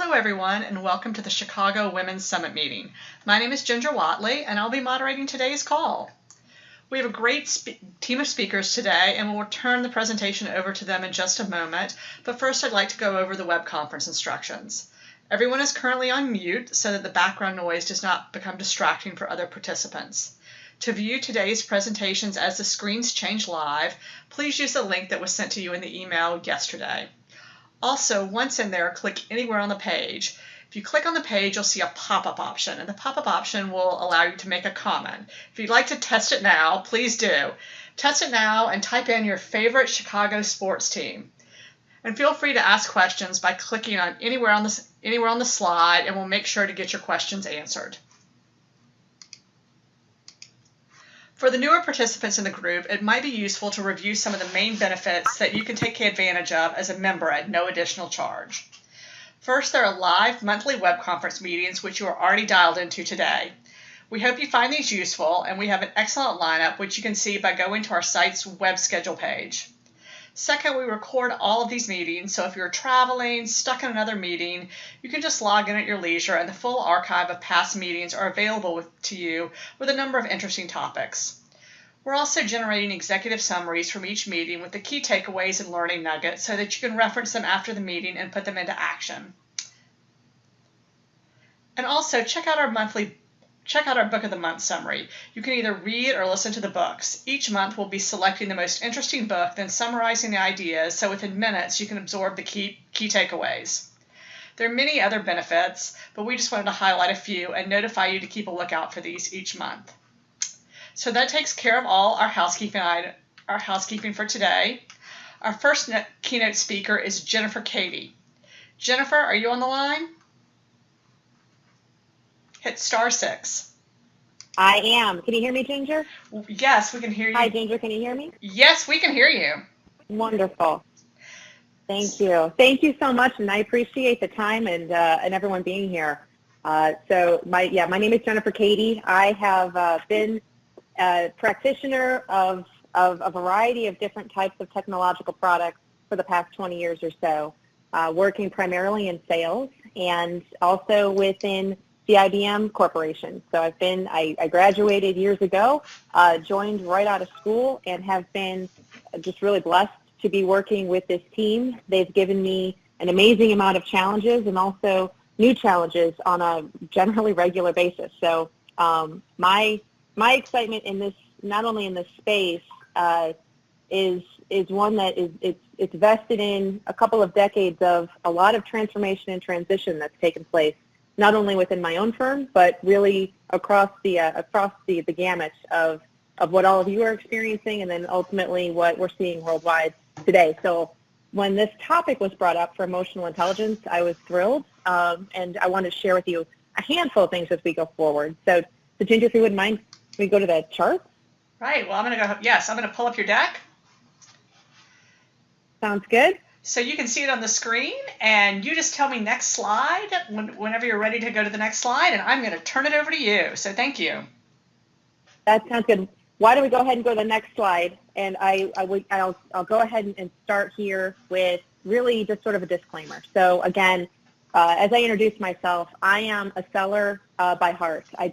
Hello everyone and welcome to the Chicago Women's Summit meeting. My name is Ginger Whatley and I'll be moderating today's call. We have a great team of speakers today and we'll turn the presentation over to them in just a moment, but first I'd like to go over the web conference instructions. Everyone is currently on mute so that the background noise does not become distracting for other participants. To view today's presentations as the screens change live, please use the link that was sent to you in the email yesterday. Also, once in there, click anywhere on the page. If you click on the page, you'll see a pop-up option, and the pop-up option will allow you to make a comment. If you'd like to test it now, please do. Test it now and type in your favorite Chicago sports team. And feel free to ask questions by clicking on anywhere on the slide, and we'll make sure to get your questions answered. For the newer participants in the group, it might be useful to review some of the main benefits that you can take advantage of as a member at no additional charge. First, there are live monthly web conference meetings which you are already dialed into today. We hope you find these useful, and we have an excellent lineup which you can see by going to our site's web schedule page. Second, we record all of these meetings, so if you're traveling, stuck in another meeting, you can just log in at your leisure and the full archive of past meetings are available to you with a number of interesting topics. We're also generating executive summaries from each meeting with the key takeaways and learning nuggets so that you can reference them after the meeting and put them into action. And also check out our Book of the Month summary. You can either read or listen to the books. Each month we'll be selecting the most interesting book, then summarizing the ideas, so within minutes you can absorb the key takeaways. There are many other benefits, but we just wanted to highlight a few and notify you to keep a lookout for these each month. So that takes care of all our housekeeping for today. Our first keynote speaker is Jennifer Kady. Jennifer, are you on the line? Hit *6. I am. Can you hear me, Ginger? Yes, we can hear you. Hi, Ginger. Can you hear me? Yes, we can hear you. Wonderful. Thank you. Thank you so much, and I appreciate the time and everyone being here. My name is Jennifer Kady. I have been a practitioner of a variety of different types of technological products for the past 20 years or so, working primarily in sales and also within the IBM Corporation. So I graduated years ago, joined right out of school, and have been just really blessed to be working with this team. They've given me an amazing amount of challenges and also new challenges on a generally regular basis. So my excitement in this, not only in this space, is one that it's vested in a couple of decades of a lot of transformation and transition that's taken place, not only within my own firm, but really across the gamut of what all of you are experiencing, and then ultimately what we're seeing worldwide today. So when this topic was brought up for emotional intelligence, I was thrilled, and I wanted to share with you a handful of things as we go forward. So Ginger, if you wouldn't mind, can we go to the chart? Right. Well, I'm going to pull up your deck. Sounds good. So you can see it on the screen, and you just tell me next slide whenever you're ready to go to the next slide, and I'm going to turn it over to you. So thank you. That sounds good. Why don't we go ahead and go to the next slide, and I'll go ahead and start here with really just sort of a disclaimer. So again, as I introduce myself, I am a seller by heart. I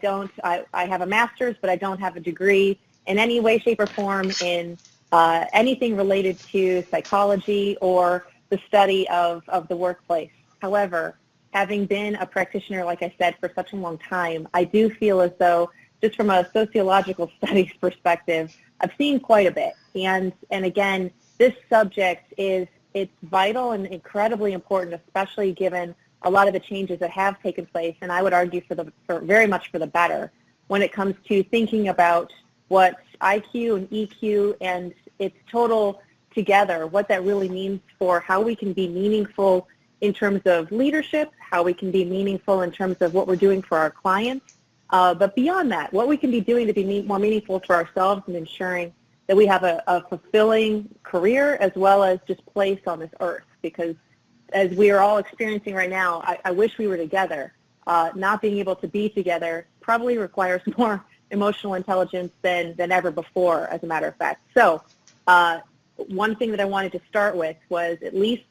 have a master's, but I don't have a degree in any way, shape, or form in anything related to psychology or the study of the workplace. However, having been a practitioner, like I said, for such a long time, I do feel as though, just from a sociological studies perspective, I've seen quite a bit. And again, this subject it's vital and incredibly important, especially given a lot of the changes that have taken place, and I would argue very much for the better when it comes to thinking about what IQ and EQ and its total together, what that really means for how we can be meaningful in terms of leadership, how we can be meaningful in terms of what we're doing for our clients, but beyond that, what we can be doing to be more meaningful for ourselves and ensuring that we have a fulfilling career as well as just place on this earth. Because as we are all experiencing right now, I wish we were together. Not being able to be together probably requires more emotional intelligence than ever before, as a matter of fact. So one thing that I wanted to start with was at least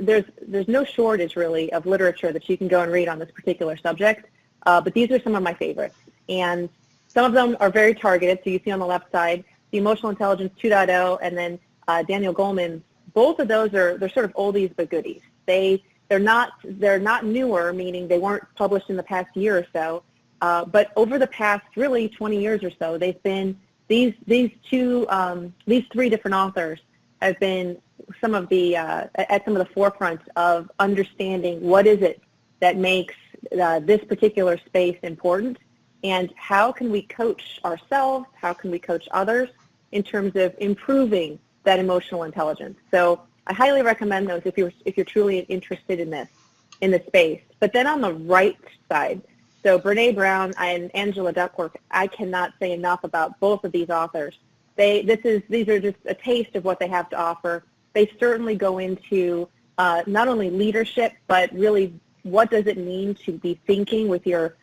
there's no shortage really of literature that you can go and read on this particular subject, but these are some of my favorites. And some of them are very targeted. So you see on the left side, the Emotional Intelligence 2.0, and then Daniel Goleman's. Both of those they're sort of oldies but goodies. They're not newer, meaning they weren't published in the past year or so, but over the past really 20 years or so, they've been these three different authors have been some of the forefront of understanding what is it that makes this particular space important, and how can we coach ourselves, how can we coach others in terms of improving that emotional intelligence. So I highly recommend those if you're truly interested in this space. But then on the right side, so Brene Brown and Angela Duckworth, I cannot say enough about both of these authors. These are just a taste of what they have to offer. They certainly go into not only leadership, but really what does it mean to be thinking with your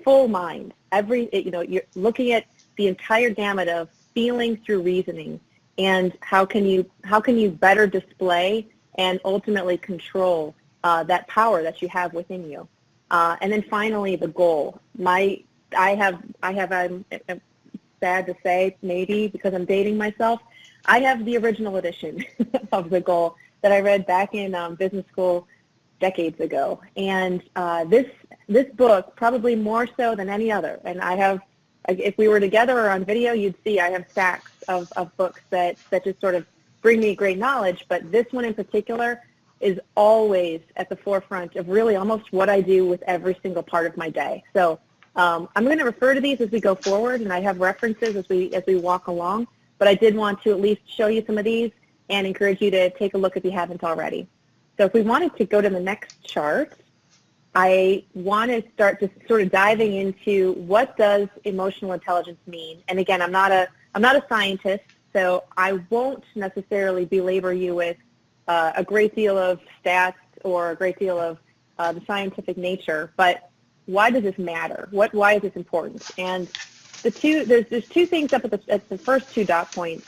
full mind. You're looking at the entire gamut of feeling through reasoning, and how can you better display and ultimately control that power that you have within you. And then finally, the goal. I'm sad to say, maybe because I'm dating myself, I have the original edition of the goal that I read back in business school decades ago. And this book, probably more so than any other, and I have, if we were together or on video, you'd see I have stacks of books that just sort of bring me great knowledge, but this one in particular is always at the forefront of really almost what I do with every single part of my day. So I'm going to refer to these as we go forward, and I have references as we walk along, but I did want to at least show you some of these and encourage you to take a look if you haven't already. So if we wanted to go to the next chart, I want to start just sort of diving into what does emotional intelligence mean. And again, I'm not a scientist, so I won't necessarily belabor you with a great deal of stats or a great deal of the scientific nature, but why does this matter? Why is this important? And there's two things up at the first two dot points.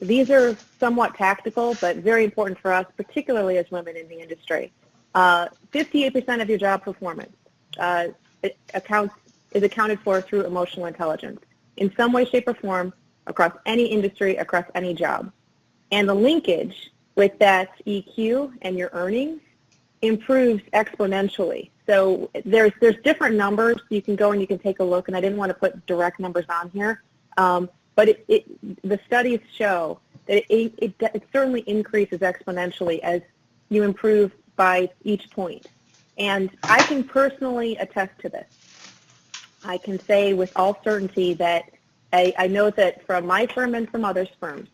These are somewhat tactical, but very important for us, particularly as women in the industry. 58% of your job performance is accounted for through emotional intelligence in some way, shape, or form across any industry, across any job. And the linkage with that EQ and your earnings improves exponentially. So there's different numbers. You can go and you can take a look, and I didn't want to put direct numbers on here, but the studies show that it certainly increases exponentially as you improve by each point. And I can personally attest to this. I can say with all certainty that I know that from my firm and from others' firms,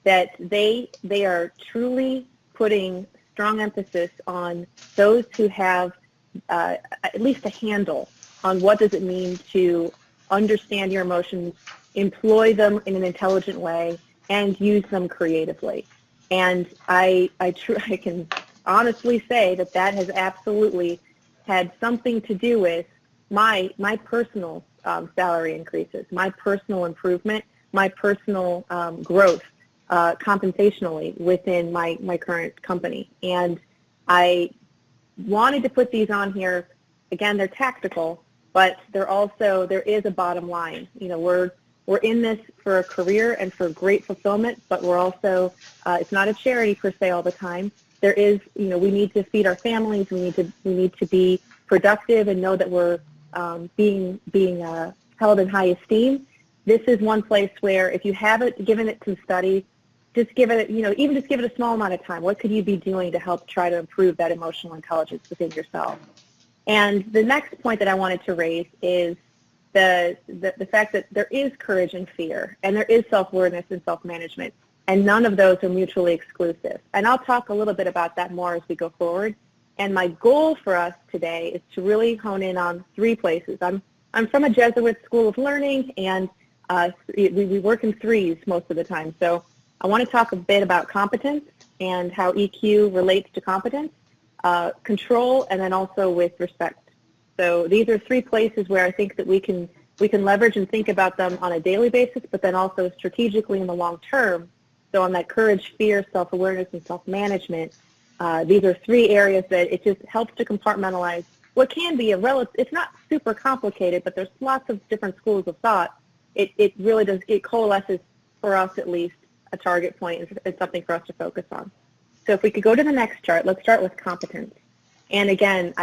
that they are truly putting strong emphasis on those who have at least a handle on what does it mean to understand your emotions, employ them in an intelligent way, and use them creatively. And I can honestly say that has absolutely had something to do with my personal salary increases, my personal improvement, my personal growth compensationally within my current company. And I wanted to put these on here. Again, they're tactical, but there is a bottom line. We're in this for a career and for great fulfillment, but we're also, it's not a charity per se all the time. There is, we need to feed our families. We need to be productive and know that we're being held in high esteem. This is one place where if you haven't given it some study, just give it, even just give it a small amount of time. What could you be doing to help try to improve that emotional intelligence within yourself? And the next point that I wanted to raise is the fact that there is courage and fear, and there is self-awareness and self-management, and none of those are mutually exclusive. And I'll talk a little bit about that more as we go forward. And my goal for us today is to really hone in on three places. I'm from a Jesuit school of learning, and we work in threes most of the time. So I want to talk a bit about competence and how EQ relates to competence, control, and then also with respect. So these are three places where I think that we can leverage and think about them on a daily basis, but then also strategically in the long term. So on that courage, fear, self-awareness, and self-management, These are 3 areas that it just helps to compartmentalize what can be it's not super complicated, but there's lots of different schools of thought. It really does, it coalesces, for us at least, a target point. It's something for us to focus on. So if we could go to the next chart, let's start with competence. And again,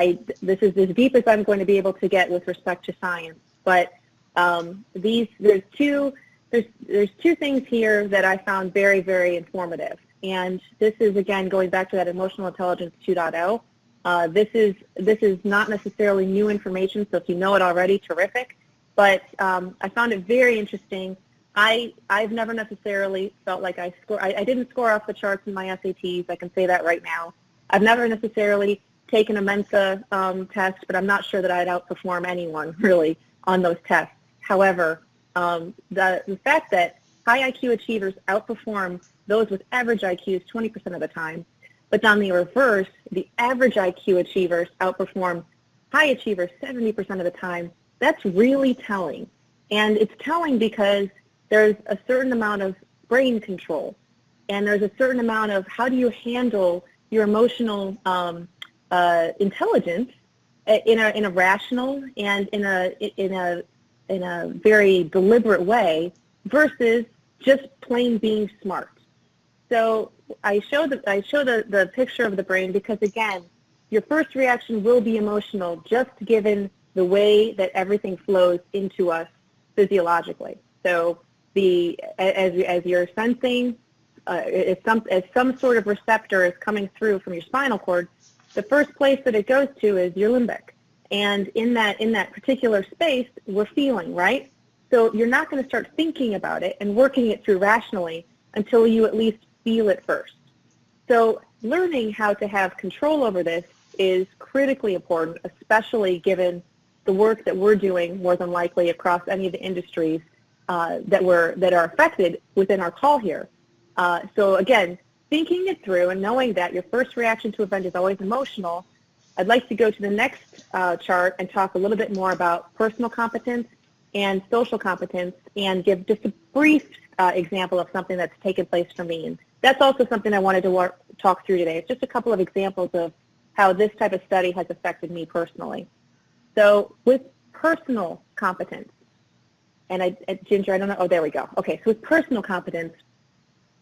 this is as deep as I'm going to be able to get with respect to science. But there's two things here that I found very, very informative. And this is, again, going back to that emotional intelligence 2.0. This is not necessarily new information, so if you know it already, terrific. But I found it very interesting. I've never necessarily felt like I didn't score off the charts in my SATs. I can say that right now. I've never necessarily taken a Mensa test, but I'm not sure that I'd outperform anyone really on those tests. However, the fact that high IQ achievers outperform those with average IQs 20% of the time, but on the reverse, the average IQ achievers outperform high achievers 70% of the time, that's really telling. And it's telling because there's a certain amount of brain control, and there's a certain amount of how do you handle your emotional intelligence in a rational and in a very deliberate way versus just plain being smart. So I show the picture of the brain because, again, your first reaction will be emotional, just given the way that everything flows into us physiologically. So as you're sensing, as some sort of receptor is coming through from your spinal cord, the first place that it goes to is your limbic. And in that particular space, we're feeling, right? So you're not going to start thinking about it and working it through rationally until you at least feel it first. So learning how to have control over this is critically important, especially given the work that we're doing more than likely across any of the industries that are affected within our call here. So again, thinking it through and knowing that your first reaction to an event is always emotional, I'd like to go to the next chart and talk a little bit more about personal competence and social competence and give just a brief example of something that's taken place for me. And that's also something I wanted to talk through today. It's just a couple of examples of how this type of study has affected me personally. So with personal competence, and Ginger, I don't know, oh, there we go. Okay, so with personal competence,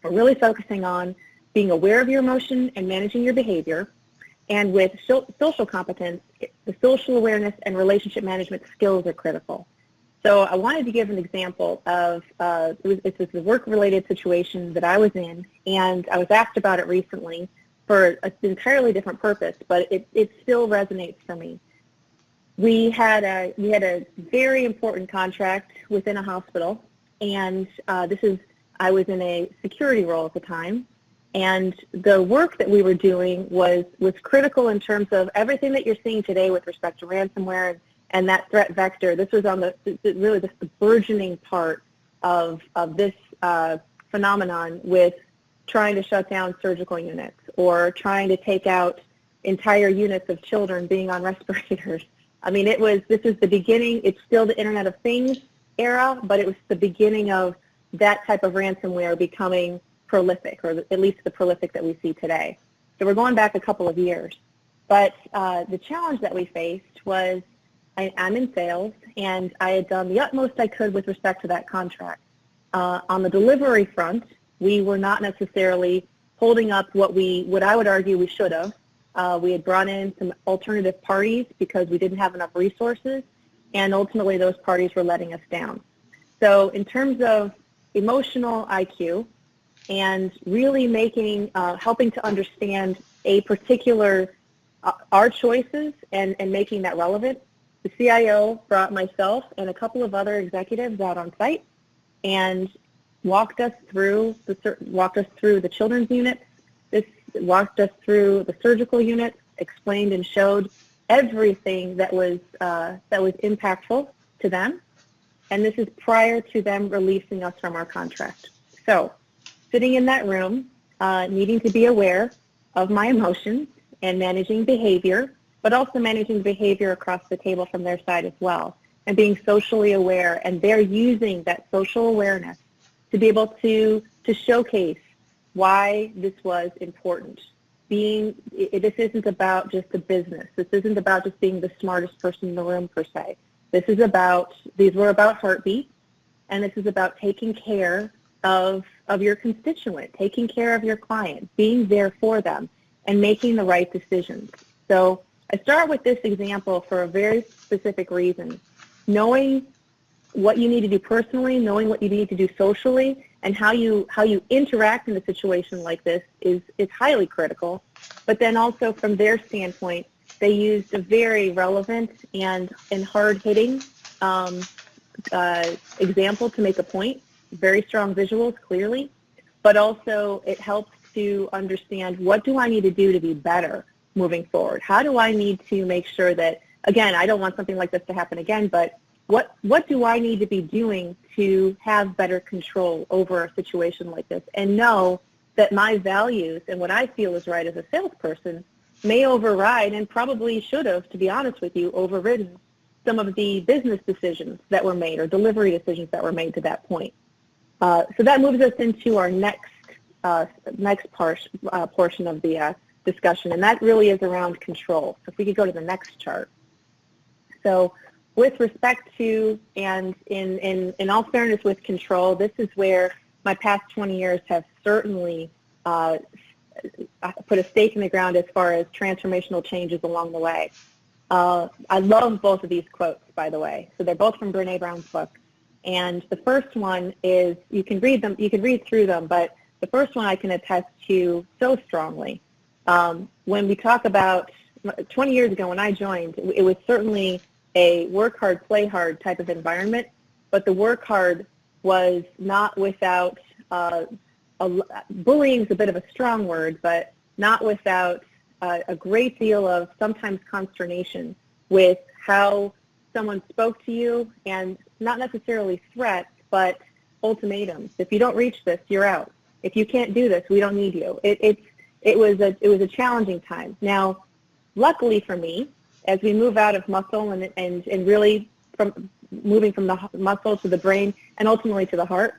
we're really focusing on being aware of your emotion and managing your behavior. And with social competence, the social awareness and relationship management skills are critical. So I wanted to give an example of, it's a work-related situation that I was in, and I was asked about it recently for an entirely different purpose, but it still resonates for me. We had a very important contract within a hospital, and I was in a security role at the time, and the work that we were doing was critical in terms of everything that you're seeing today with respect to ransomware and that threat vector. This was on the burgeoning part of this phenomenon with trying to shut down surgical units or trying to take out entire units of children being on respirators. I mean, this is the beginning. It's still the Internet of Things era, but it was the beginning of that type of ransomware becoming prolific, or at least the prolific that we see today. So we're going back a couple of years. But the challenge that we faced was I'm in sales, and I had done the utmost I could with respect to that contract. On the delivery front, we were not necessarily holding up what I would argue we should have. We had brought in some alternative parties because we didn't have enough resources, and ultimately those parties were letting us down. So in terms of emotional IQ and really helping to understand a particular, our choices and making that relevant, the CIO brought myself and a couple of other executives out on site and walked us through the children's units, walked us through the surgical units, explained and showed everything that was impactful to them, and this is prior to them releasing us from our contract. So, sitting in that room, needing to be aware of my emotions and managing behavior, but also managing behavior across the table from their side as well, and being socially aware, and they're using that social awareness to be able to showcase why this was important. this isn't about just the business. This isn't about just being the smartest person in the room per se. These were about heartbeats, and this is about taking care of your constituent, taking care of your client, being there for them, and making the right decisions. So I start with this example for a very specific reason. Knowing what you need to do personally, knowing what you need to do socially, and how you interact in a situation like this is highly critical. But then also from their standpoint, they used a very relevant and hard-hitting example to make a point. Very strong visuals, clearly, but also it helps to understand, what do I need to do to be better moving forward? How do I need to make sure that, again, I don't want something like this to happen again, but what do I need to be doing to have better control over a situation like this, and know that my values and what I feel is right as a salesperson may override, and probably should have, to be honest with you, overridden some of the business decisions that were made, or delivery decisions that were made to that point. So that moves us into our next portion of the discussion, and that really is around control. So if we could go to the next chart. So with respect to, and in all fairness with control, this is where my past 20 years have certainly put a stake in the ground as far as transformational changes along the way. I love both of these quotes, by the way. So they're both from Brene Brown's book. And the first one is, you can read through them, but the first one I can attest to so strongly. When we talk about 20 years ago when I joined, it was certainly a work hard, play hard type of environment, but the work hard was not without, bullying is a bit of a strong word, but not without a great deal of sometimes consternation with how someone spoke to you, and not necessarily threats, but ultimatums. If you don't reach this, you're out. If you can't do this, we don't need you. It was a challenging time. Now, luckily for me, as we move out of muscle and really from moving from the muscle to the brain and ultimately to the heart,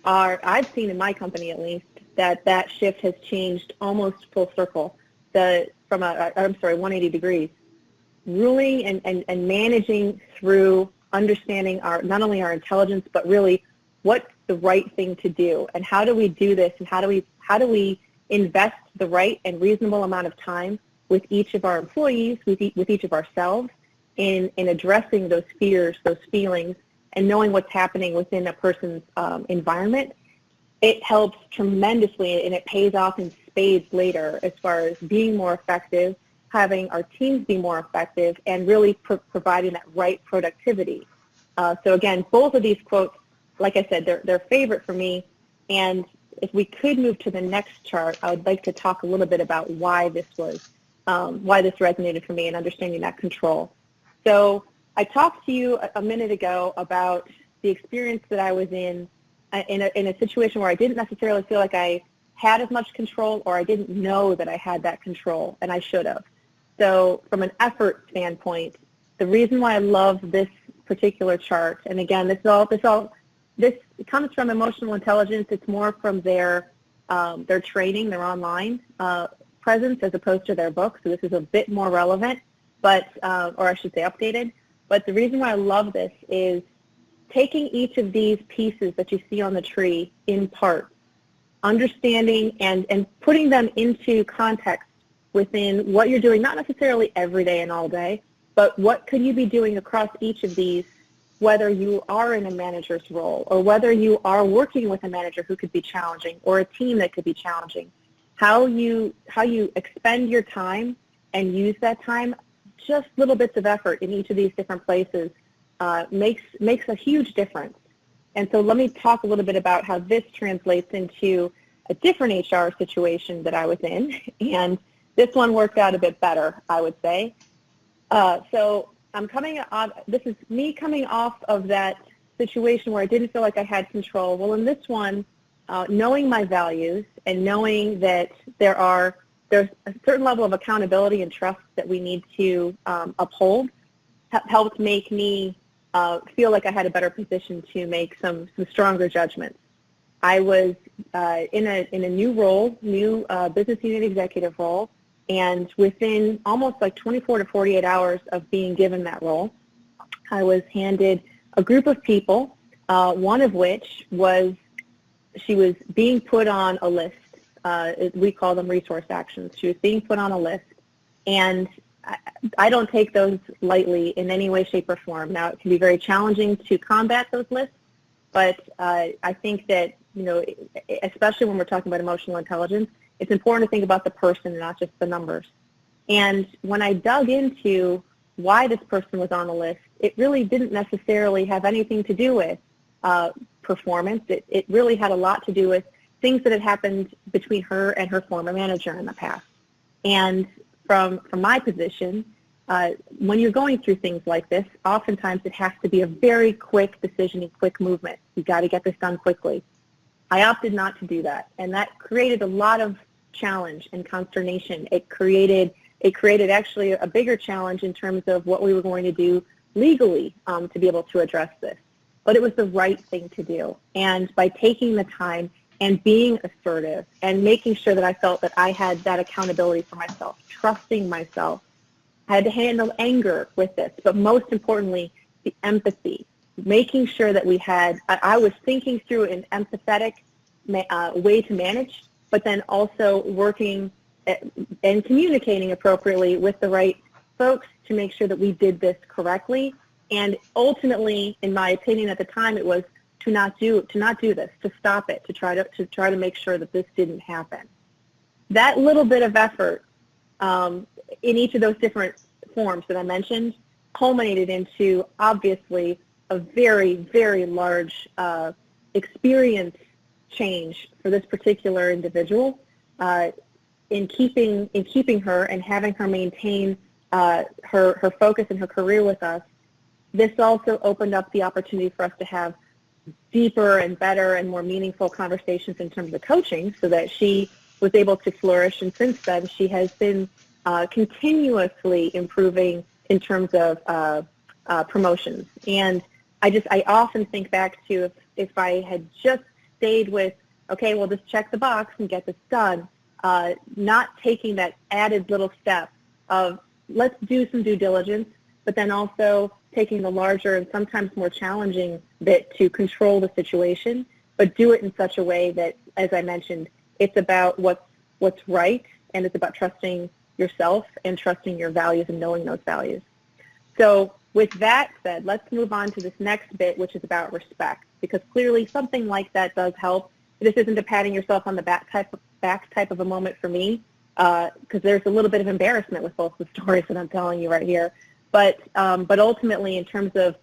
I've seen in my company at least that shift has changed almost full circle. 180 degrees. Ruling and managing through understanding not only our intelligence, but really what's the right thing to do, and how do we do this, and how do we invest the right and reasonable amount of time with each of our employees, with each of ourselves, in addressing those fears, those feelings, and knowing what's happening within a person's environment. It helps tremendously, and it pays off in spades later as far as being more effective, having our teams be more effective, and really providing that right productivity. So again, both of these quotes, like I said, they're favorite for me. And if we could move to the next chart, I would like to talk a little bit about why this resonated for me and understanding that control. So I talked to you a minute ago about the experience that I was in a situation where I didn't necessarily feel like I had as much control, or I didn't know that I had that control, and I should have. So from an effort standpoint, the reason why I love this particular chart, and again, this comes from emotional intelligence. It's more from their training, their online presence, as opposed to their book. So this is a bit more relevant, but or I should say updated. But the reason why I love this is taking each of these pieces that you see on the tree in part, understanding and putting them into context within what you're doing, not necessarily every day and all day, but what could you be doing across each of these, whether you are in a manager's role, or whether you are working with a manager who could be challenging, or a team that could be challenging. How you expend your time and use that time, just little bits of effort in each of these different places makes a huge difference. And so let me talk a little bit about how this translates into a different HR situation that I was in, and this one worked out a bit better, I would say. So I'm coming off, this is me coming off of that situation where I didn't feel like I had control. Well, in this one, knowing my values and knowing that there's a certain level of accountability and trust that we need to uphold helped make me feel like I had a better position to make some stronger judgments. I was in a new role, new business unit executive role, and within almost like 24 to 48 hours of being given that role, I was handed a group of people, one of which was, she was being put on a list. We call them resource actions. She was being put on a list, and I don't take those lightly in any way, shape, or form. Now, it can be very challenging to combat those lists, but I think that, you know, especially when we're talking about emotional intelligence, it's important to think about the person and not just the numbers. And when I dug into why this person was on the list, it really didn't necessarily have anything to do with performance. It really had a lot to do with things that had happened between her and her former manager in the past. And from my position, when you're going through things like this, oftentimes it has to be a very quick decision and quick movement. You've got to get this done quickly. I opted not to do that, and that created a lot of challenge and consternation. It created actually a bigger challenge in terms of what we were going to do legally to be able to address this. But it was the right thing to do. And by taking the time and being assertive and making sure that I felt that I had that accountability for myself, trusting myself, I had to handle anger with this, but most importantly, the empathy, making sure that we had, I was thinking through an empathetic way to manage, but then also working and communicating appropriately with the right folks to make sure that we did this correctly. And ultimately, in my opinion at the time, it was to not do this, to stop it, to try to make sure that this didn't happen. That little bit of effort in each of those different forms that I mentioned culminated into, obviously, a very, very large experience change for this particular individual in keeping her and having her maintain her focus and her career with us. This also opened up the opportunity for us to have deeper and better and more meaningful conversations in terms of coaching, so that she was able to flourish. And since then, she has been continuously improving in terms of promotions. And I often think back to if I had just stayed with, okay, well, just check the box and get this done, not taking that added little step of let's do some due diligence, but then also taking the larger and sometimes more challenging bit to control the situation, but do it in such a way that, as I mentioned, it's about what's right, and it's about trusting yourself and trusting your values and knowing those values. So with that said, let's move on to this next bit, which is about respect, because clearly something like that does help. This isn't a patting yourself on the back type of a moment for me, because there's a little bit of embarrassment with both the stories that I'm telling you right here. But ultimately, in terms of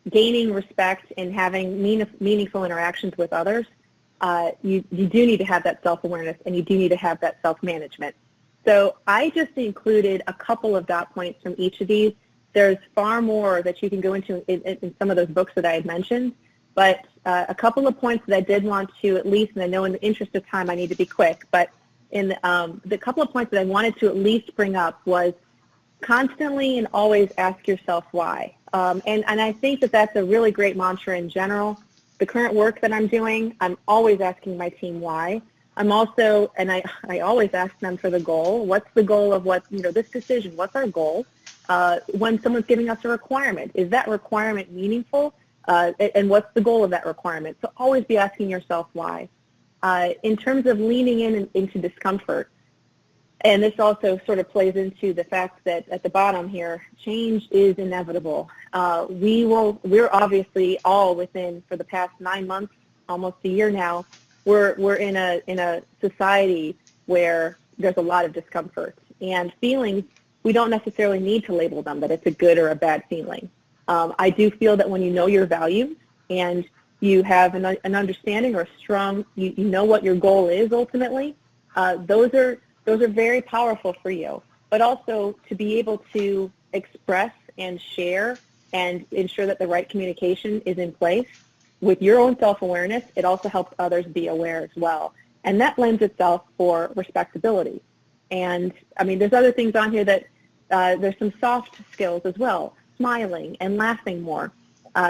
gaining respect and having meaningful interactions with others, you do need to have that self-awareness, and you do need to have that self-management. So I just included a couple of dot points from each of these. There's far more that you can go into in some of those books that I had mentioned, but a couple of points that I did want to at least, and I know in the interest of time I need to be quick, but in the couple of points that I wanted to at least bring up was constantly and always ask yourself why. And I think that that's a really great mantra in general. The current work that I'm doing, I'm always asking my team why. I'm also, and I always ask them for the goal. What's the goal of this decision? What's our goal? When someone's giving us a requirement, is that requirement meaningful? And what's the goal of that requirement? So always be asking yourself why. In terms of leaning into discomfort, and this also sort of plays into the fact that at the bottom here, change is inevitable. We're obviously all within, for the past 9 months, almost a year now, we're in a society where there's a lot of discomfort, and feelings, we don't necessarily need to label them that it's a good or a bad feeling. I do feel that when you know your values and you have an understanding or a strong, you know what your goal is ultimately, those are very powerful for you. But also to be able to express and share and ensure that the right communication is in place with your own self-awareness, it also helps others be aware as well. And that lends itself for respectability. And I mean, there's other things on here that there's some soft skills as well, smiling and laughing more.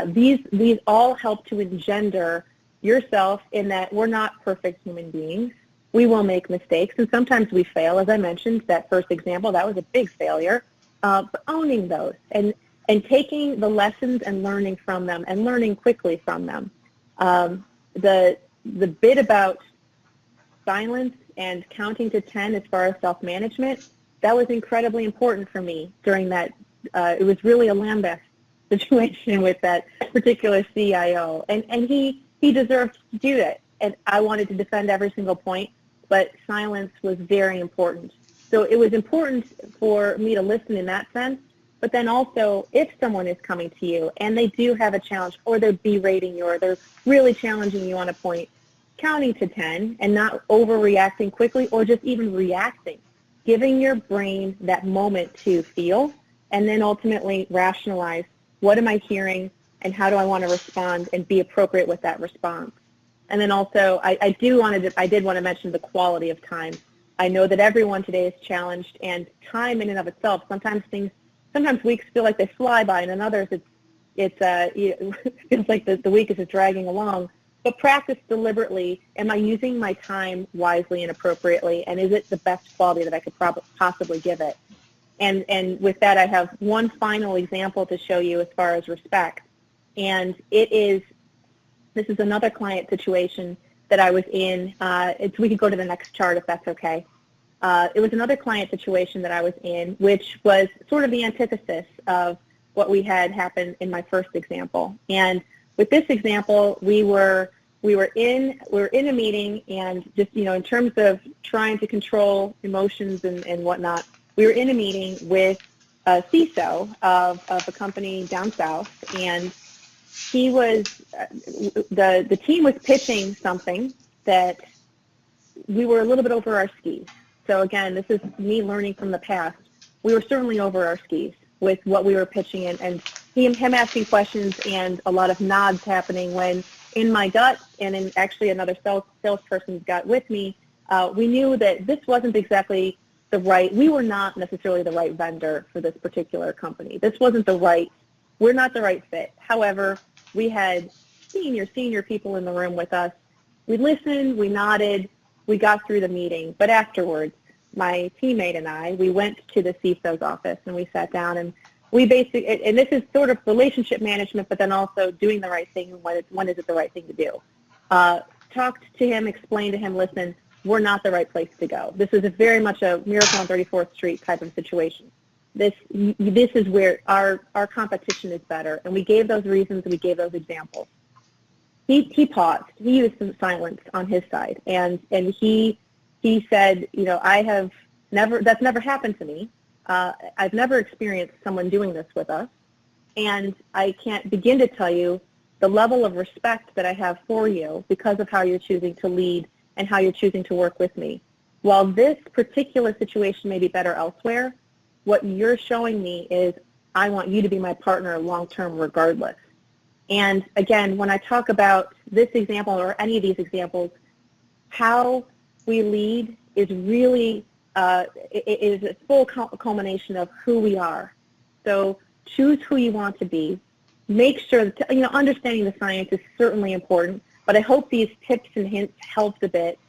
These all help to engender yourself in that we're not perfect human beings. We will make mistakes, and sometimes we fail. As I mentioned, that first example, that was a big failure. But owning those and taking the lessons and learning from them and learning quickly from them. The bit about silence and counting to 10 as far as self-management, that was incredibly important for me during that. It was really a lambast situation with that particular CIO, and he deserved to do that. And I wanted to defend every single point, but silence was very important. So it was important for me to listen in that sense, but then also if someone is coming to you and they do have a challenge, or they're berating you, or they're really challenging you on a point, counting to 10 and not overreacting quickly or just even reacting, giving your brain that moment to feel and then ultimately rationalize, what am I hearing and how do I want to respond and be appropriate with that response. And then also I did want to mention the quality of time. I know that everyone today is challenged, and time in and of itself, sometimes weeks feel like they fly by, and in others it feels like the week is just dragging along. But practice deliberately. Am I using my time wisely and appropriately, and is it the best quality that I could possibly give it? And with that, I have one final example to show you as far as respect, and this is another client situation that I was in. We could go to the next chart if that's okay. It was another client situation that I was in, which was sort of the antithesis of what we had happen in my first example. And with this example, we were in a meeting, and just in terms of trying to control emotions and whatnot, we were in a meeting with a CISO of a company down south, and he was the team was pitching something that we were a little bit over our skis. So again, this is me learning from the past. We were certainly over our skis with what we were pitching, and him asking questions and a lot of nods happening, when in my gut and in actually another salesperson's gut with me, we knew that this wasn't exactly we were not necessarily the right vendor for this particular company. This wasn't we're not the right fit. However, we had senior people in the room with us. We listened, we nodded, we got through the meeting. But afterwards, my teammate and I, we went to the CISO's office and we sat down, and we basically, and this is sort of relationship management, but then also doing the right thing when is it the right thing to do. Talked to him, explained to him, listen, we're not the right place to go. This is very much a Miracle on 34th Street type of situation. This is where our competition is better, and we gave those reasons and we gave those examples. He paused. He used some silence on his side, and he said, that's never happened to me. I've never experienced someone doing this with us, and I can't begin to tell you the level of respect that I have for you because of how you're choosing to lead and how you're choosing to work with me. While this particular situation may be better elsewhere, what you're showing me is I want you to be my partner long-term regardless. And again, when I talk about this example or any of these examples, how we lead is really it is a full culmination of who we are. So choose who you want to be. Make sure that, understanding the science is certainly important, but I hope these tips and hints helped a bit.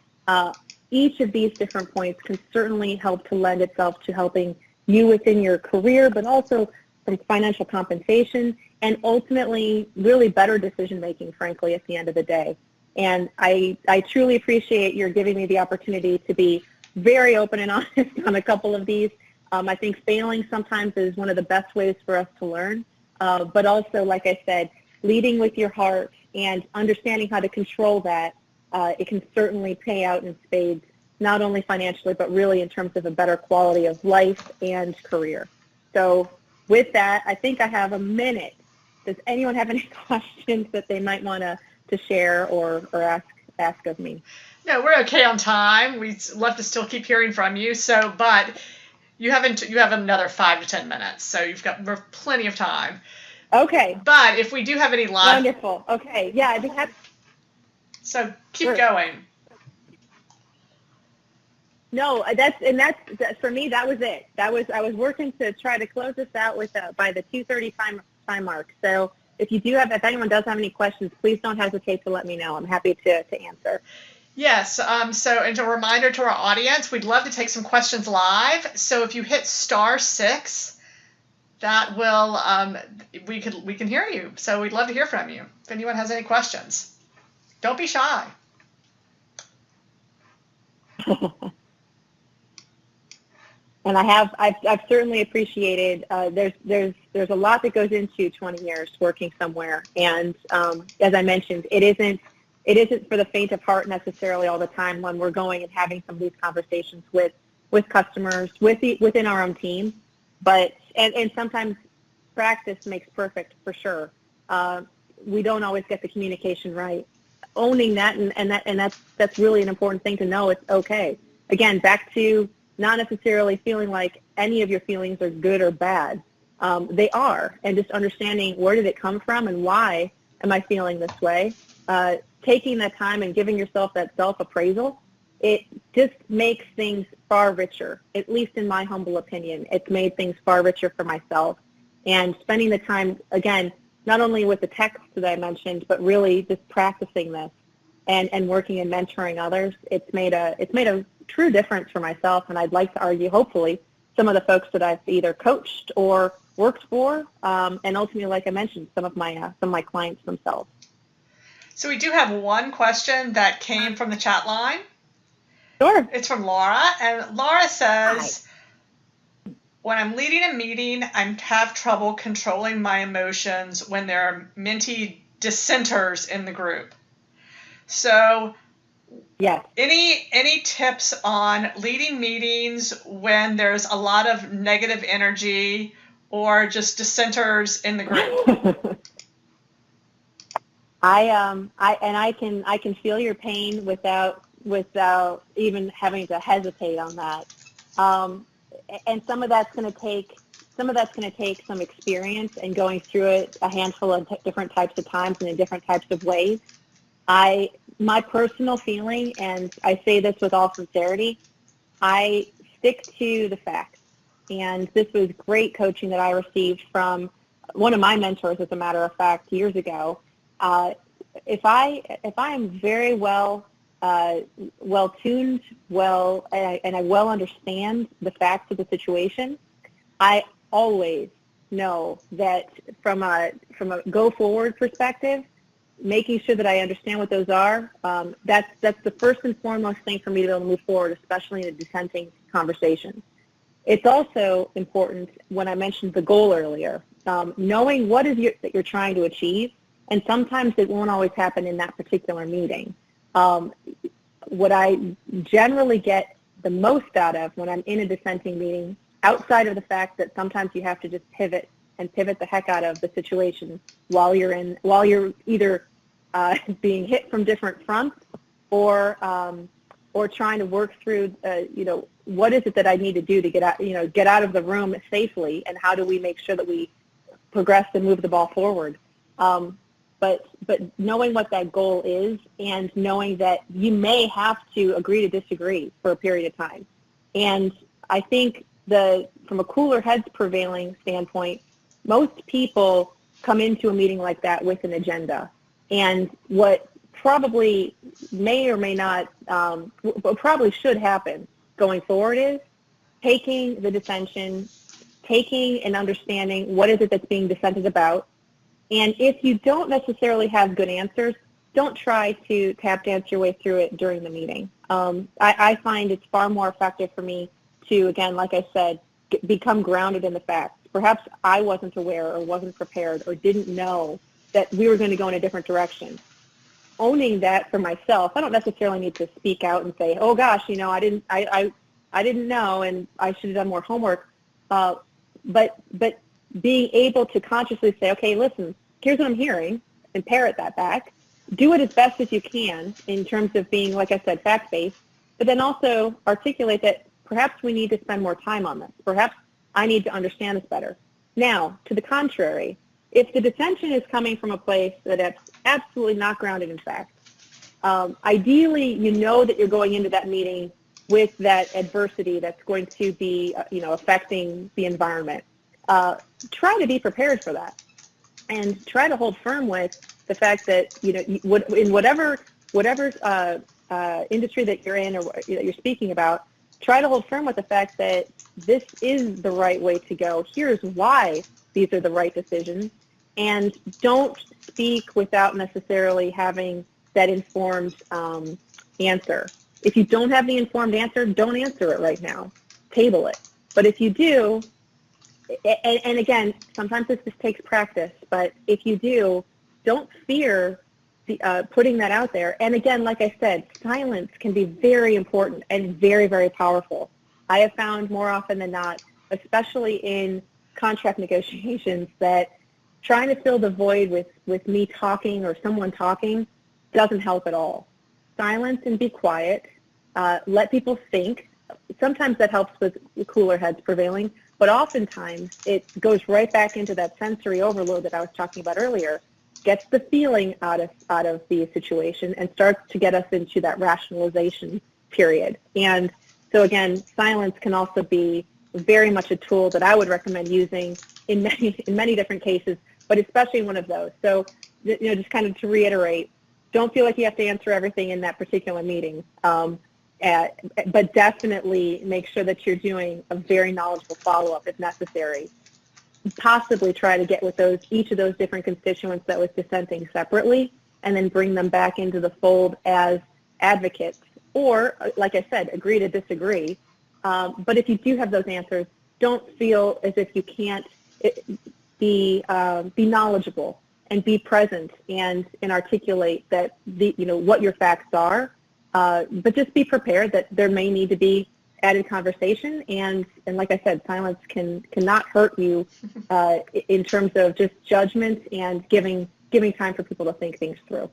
Each of these different points can certainly help to lend itself to helping you within your career, but also from financial compensation and ultimately really better decision making, frankly, at the end of the day. And I truly appreciate your giving me the opportunity to be very open and honest on a couple of these. I think failing sometimes is one of the best ways for us to learn, but also, like I said, leading with your heart and understanding how to control that, it can certainly pay out in spades, not only financially, but really in terms of a better quality of life and career. So with that, I think I have a minute. Does anyone have any questions that they might want to share or ask of me? No, we're okay on time. We'd love to still keep hearing from you. So, but you have another 5 to 10 minutes, so we're plenty of time. Okay. But if we do have any live, wonderful. Okay. Yeah, I think that's. So keep going. No, that's for me. That was it. I was working to try to close this out with by the 2:30 time mark. So if anyone does have any questions, please don't hesitate to let me know. I'm happy to answer. Yes, so and a reminder to our audience, we'd love to take some questions live. So if you hit *6, that will, we can hear you. So we'd love to hear from you if anyone has any questions. Don't be shy. And I've certainly appreciated, there's a lot that goes into 20 years working somewhere. And as I mentioned, it isn't for the faint of heart necessarily all the time when we're going and having some of these conversations with customers, within our own team. But, and sometimes practice makes perfect for sure. We don't always get the communication right. Owning that, and that's really an important thing to know. It's okay. Again, back to not necessarily feeling like any of your feelings are good or bad. They are, and just understanding where did it come from and why am I feeling this way. Taking that time and giving yourself that self-appraisal, it just makes things far richer, at least in my humble opinion. It's made things far richer for myself. And spending the time, again, not only with the text that I mentioned, but really just practicing this and working and mentoring others, it's made a true difference for myself. And I'd like to argue, hopefully, some of the folks that I've either coached or worked for, and ultimately, like I mentioned, some of my clients themselves. So we do have one question that came from the chat line. Sure. It's from Laura, and Laura says, "Hi. When I'm leading a meeting, I have trouble controlling my emotions when there are mentee dissenters in the group. So, yes. Any tips on leading meetings when there's a lot of negative energy or just dissenters in the group?" I can feel your pain without even having to hesitate on that. And some of that's going to take some experience and going through it a handful of different types of times and in different types of ways. My personal feeling, and I say this with all sincerity, I stick to the facts. And this was great coaching that I received from one of my mentors, as a matter of fact, years ago. If I am very well tuned, and I well understand the facts of the situation, I always know that from a go forward perspective, making sure that I understand what those are, that's the first and foremost thing for me to be able to move forward, especially in a dissenting conversation. It's also important, when I mentioned the goal earlier, knowing what is that you're trying to achieve, and sometimes it won't always happen in that particular meeting. What I generally get the most out of when I'm in a dissenting meeting, outside of the fact that sometimes you have to just pivot the heck out of the situation while you're either being hit from different fronts or trying to work through, what is it that I need to do to get out of the room safely, and how do we make sure that we progress and move the ball forward. But knowing what that goal is, and knowing that you may have to agree to disagree for a period of time. And I think from a cooler heads prevailing standpoint, most people come into a meeting like that with an agenda. And what probably may or may not, what probably should happen going forward is taking the dissension, taking and understanding what is it that's being dissented about. And if you don't necessarily have good answers, don't try to tap dance your way through it during the meeting. I find it's far more effective for me to, again, like I said, become grounded in the facts. Perhaps I wasn't aware or wasn't prepared or didn't know that we were going to go in a different direction. Owning that for myself, I don't necessarily need to speak out and say, oh gosh, I didn't know and I should have done more homework. But being able to consciously say, okay, listen, here's what I'm hearing, and parrot that back. Do it as best as you can in terms of being, like I said, fact-based, but then also articulate that perhaps we need to spend more time on this. Perhaps I need to understand this better. Now, to the contrary, if the dissension is coming from a place that it's absolutely not grounded in fact, ideally you know that you're going into that meeting with that adversity that's going to be, affecting the environment. Try to be prepared for that. and try to hold firm with the fact that, in whatever industry that you're in or that you're speaking about, try to hold firm with the fact that this is the right way to go. Here's why these are the right decisions. And don't speak without necessarily having that informed answer. If you don't have the informed answer, don't answer it right now. Table it. But if you do, and again, sometimes this just takes practice, but if you do, don't fear putting that out there. And again, like I said, silence can be very important and very, very powerful. I have found more often than not, especially in contract negotiations, that trying to fill the void with me talking or someone talking doesn't help at all. Silence and be quiet. Let people think. Sometimes that helps with cooler heads prevailing, but oftentimes it goes right back into that sensory overload that I was talking about earlier, gets the feeling out of the situation and starts to get us into that rationalization period. And so again, silence can also be very much a tool that I would recommend using in many different cases, but especially one of those. So, just kind of to reiterate, don't feel like you have to answer everything in that particular meeting, but definitely make sure that you're doing a very knowledgeable follow-up if necessary. Possibly try to get with each of those different constituents that was dissenting separately, and then bring them back into the fold as advocates. Or, like I said, agree to disagree. But if you do have those answers, don't feel as if you can't be knowledgeable and be present and articulate that what your facts are. But just be prepared that there may need to be added conversation, and like I said, silence cannot hurt you in terms of just judgment and giving time for people to think things through.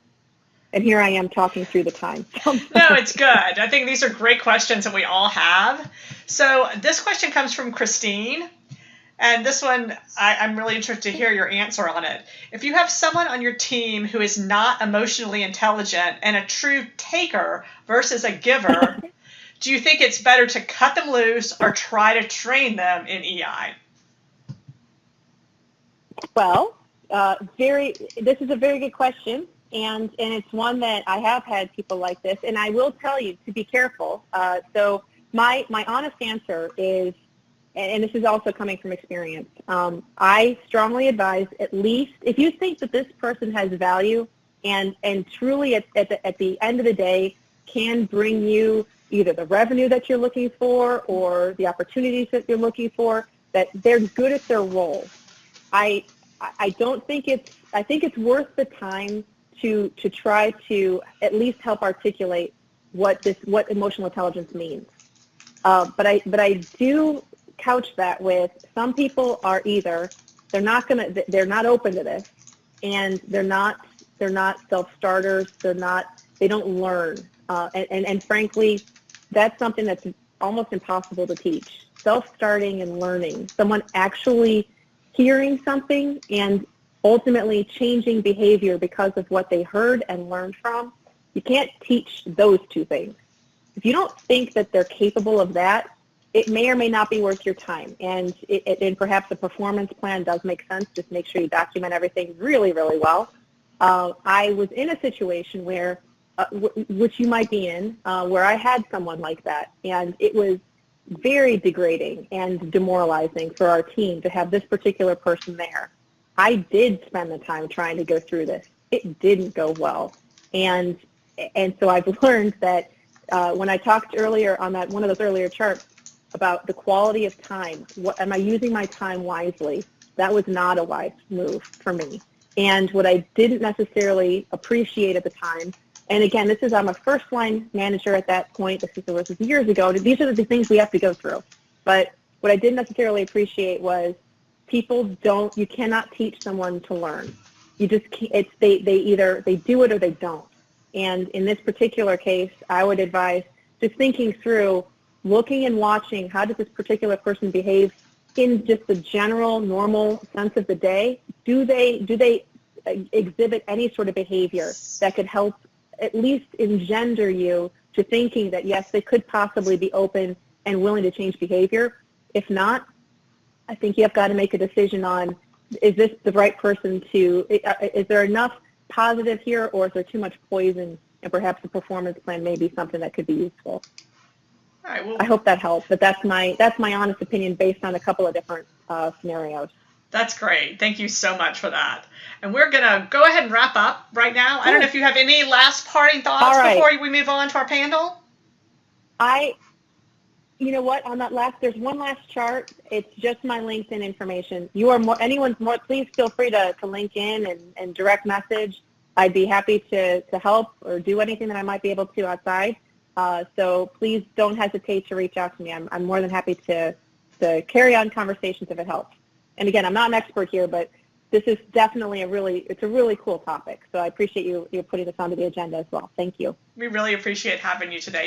And here I am talking through the time. No, it's good. I think these are great questions that we all have. So this question comes from Christine. And this one, I'm really interested to hear your answer on it. If you have someone on your team who is not emotionally intelligent and a true taker versus a giver, do you think it's better to cut them loose or try to train them in EI? Well, this is a very good question. And it's one that I have had people like this, and I will tell you to be careful. So my honest answer is, and this is also coming from experience, I strongly advise, at least if you think that this person has value and truly at the end of the day can bring you either the revenue that you're looking for or the opportunities that you're looking for, that they're good at their role. I think it's worth the time to try to at least help articulate what emotional intelligence means. But I do couch that with, some people are either they're not open to this, and they're not self-starters, they don't learn, and frankly, that's something that's almost impossible to teach. Self-starting and learning, someone actually hearing something and ultimately changing behavior because of what they heard and learned from, you can't teach those two things. If you don't think that they're capable of that, it may or may not be worth your time. And perhaps a performance plan does make sense. Just make sure you document everything really, really well. I was in a situation where, which you might be in, where I had someone like that, and it was very degrading and demoralizing for our team to have this particular person there. I did spend the time trying to go through this. It didn't go well. And so I've learned that when I talked earlier on one of those earlier charts about the quality of time, am I using my time wisely? That was not a wise move for me. And what I didn't necessarily appreciate at the time, and again, I'm a first-line manager at that point. This was years ago. These are the things we have to go through. But what I didn't necessarily appreciate was you cannot teach someone to learn. You just can't, they either do it or they don't. And in this particular case, I would advise just thinking through, looking and watching, how does this particular person behave in just the general, normal sense of the day? Do they exhibit any sort of behavior that could help at least engender you to thinking that, yes, they could possibly be open and willing to change behavior? If not, I think you have got to make a decision on, is this the right person to, is there enough positive here, or is there too much poison, and perhaps the performance plan may be something that could be useful? All right, well, I hope that helps, but that's my honest opinion based on a couple of different scenarios. That's great. Thank you so much for that. And we're going to go ahead and wrap up right now. I don't know if you have any last parting thoughts before we move on to our panel. You know what, on that there's one last chart. It's just my LinkedIn information. Please feel free to link in and direct message. I'd be happy to help or do anything that I might be able to outside. So please don't hesitate to reach out to me. I'm more than happy to carry on conversations if it helps. And again, I'm not an expert here, but this is definitely it's a really cool topic. So I appreciate you putting this onto the agenda as well. Thank you. We really appreciate having you today.